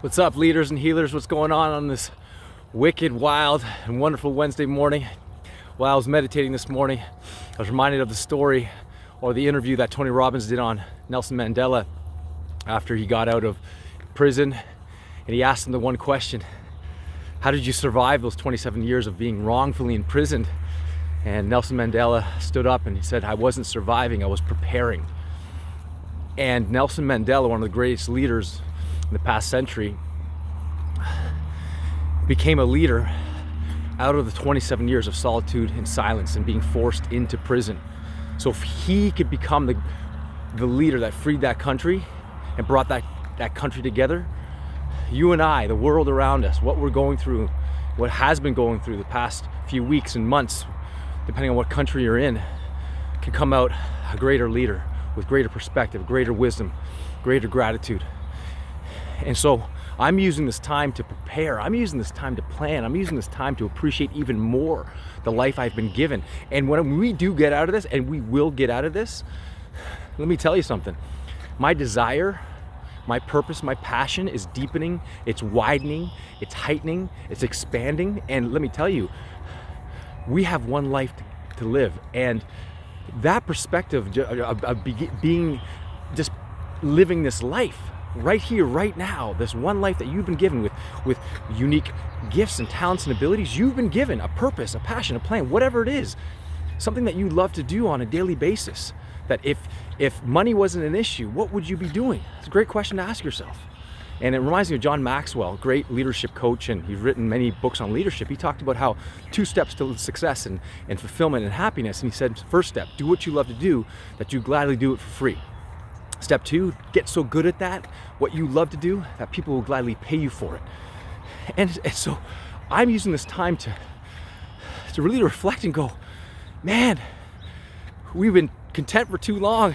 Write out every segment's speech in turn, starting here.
What's up, leaders and healers? What's going on this wicked, wild, and wonderful Wednesday morning? While I was meditating this morning, I was reminded of the story or the interview that Tony Robbins did on Nelson Mandela after he got out of prison, and he asked him the one question: how did you survive those 27 years of being wrongfully imprisoned? And Nelson Mandela stood up and he said, I wasn't surviving, I was preparing. And Nelson Mandela, one of the greatest leaders in the past century, became a leader out of the 27 years of solitude and silence and being forced into prison. So if he could become the leader that freed that country and brought that country together, you and I, the world around us, what we're going through, what has been going through the past few weeks and months, depending on what country you're in, can come out a greater leader with greater perspective, greater wisdom, greater gratitude. And so I'm using this time to prepare. I'm using this time to plan. I'm using this time to appreciate even more the life I've been given. And when we do get out of this, and we will get out of this, let me tell you something. My desire, my purpose, my passion is deepening, it's widening, it's heightening, it's expanding. And let me tell you, we have one life to live. And that perspective of being just living this life right here, right now, this one life that you've been given with unique gifts and talents and abilities, you've been given a purpose, a passion, a plan, whatever it is, something that you love to do on a daily basis. That if money wasn't an issue, what would you be doing? It's a great question to ask yourself. And it reminds me of John Maxwell, great leadership coach, and he's written many books on leadership. He talked about how 2 steps to success and fulfillment and happiness. And he said, first step, do what you love to do, that you gladly do it for free. Step 2, get so good at that, what you love to do, that people will gladly pay you for it. And so I'm using this time to really reflect and go, man, we've been content for too long.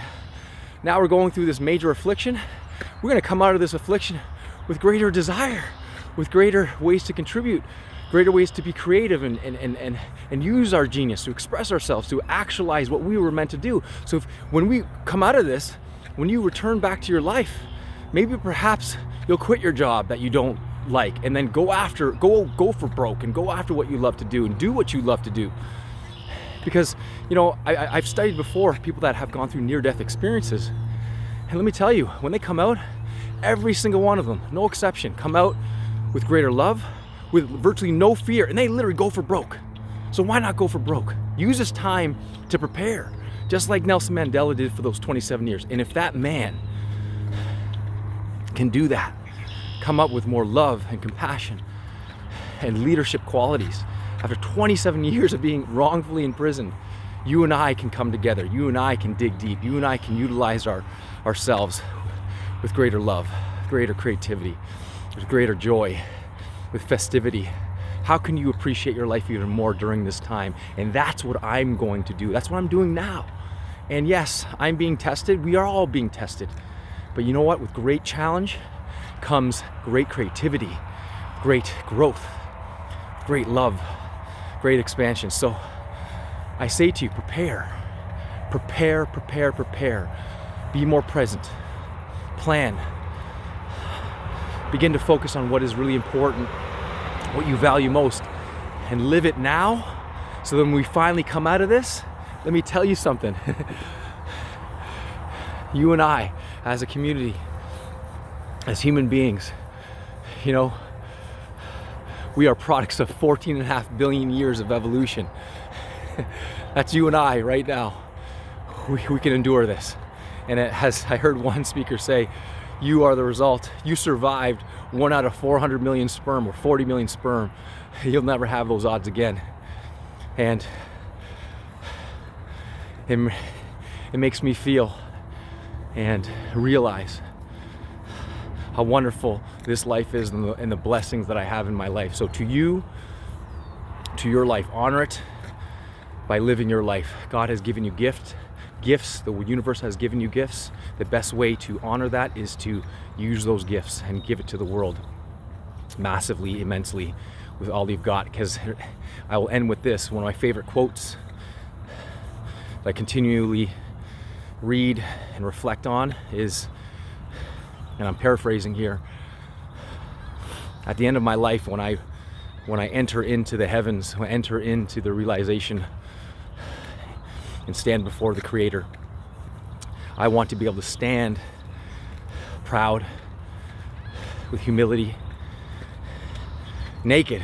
Now we're going through this major affliction. We're going to come out of this affliction with greater desire, with greater ways to contribute, greater ways to be creative and use our genius to express ourselves, to actualize what we were meant to do. So when we come out of this, when you return back to your life, maybe perhaps you'll quit your job that you don't like and then go for broke and go after what you love to do and do what you love to do. Because, I've studied before people that have gone through near-death experiences. And let me tell you, when they come out, every single one of them, no exception, come out with greater love, with virtually no fear, and they literally go for broke. So why not go for broke? Use this time to prepare, just like Nelson Mandela did for those 27 years. And if that man can do that, come up with more love and compassion and leadership qualities, after 27 years of being wrongfully imprisoned, you and I can come together. You and I can dig deep. You and I can utilize ourselves with greater love, greater creativity, with greater joy, with festivity. How can you appreciate your life even more during this time? And that's what I'm going to do. That's what I'm doing now. And yes, I'm being tested. We are all being tested. But you know what? With great challenge comes great creativity, great growth, great love, great expansion. So I say to you, prepare. Be more present. Plan. Begin to focus on what is really important, what you value most, and live it now. So when we finally come out of this, let me tell you something. You and I, as a community, as human beings, we are products of 14.5 billion years of evolution. That's you and I right now. We can endure this. And I heard one speaker say, you are the result. You survived 1 out of 400 million sperm or 40 million sperm. You'll never have those odds again. And it makes me feel and realize how wonderful this life is and the blessings that I have in my life. So to you, to your life, honor it by living your life. God has given you gifts. The universe has given you gifts. The best way to honor that is to use those gifts and give it to the world massively, immensely, with all you've got. Because I will end with this, one of my favorite quotes that I continually read and reflect on is, and I'm paraphrasing here, At the end of my life, when I enter into the heavens, when I enter into the realization and stand before the Creator, I want to be able to stand proud, with humility, naked,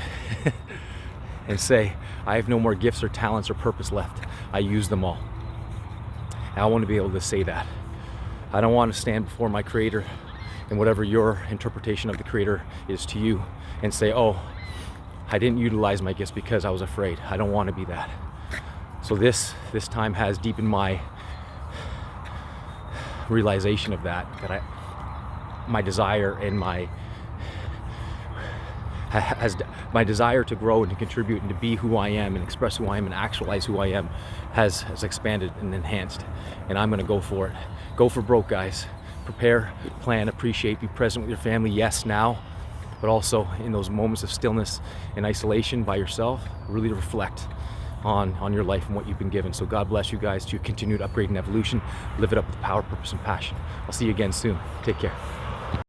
and say, I have no more gifts or talents or purpose left. I use them all. And I want to be able to say that. I don't want to stand before my Creator and whatever your interpretation of the Creator is to you and say, oh, I didn't utilize my gifts because I was afraid. I don't want to be that. So this time has deepened my realization of that my desire and my desire to grow and to contribute and to be who I am and express who I am and actualize who I am has expanded and enhanced. And I'm going to go for it. Go for broke, guys. Prepare, plan, appreciate, be present with your family. Yes, now, but also in those moments of stillness and isolation by yourself, really to reflect on your life and what you've been given. So God bless you guys to your continued upgrade and evolution. Live it up with power, purpose, and passion. I'll see you again soon. Take care.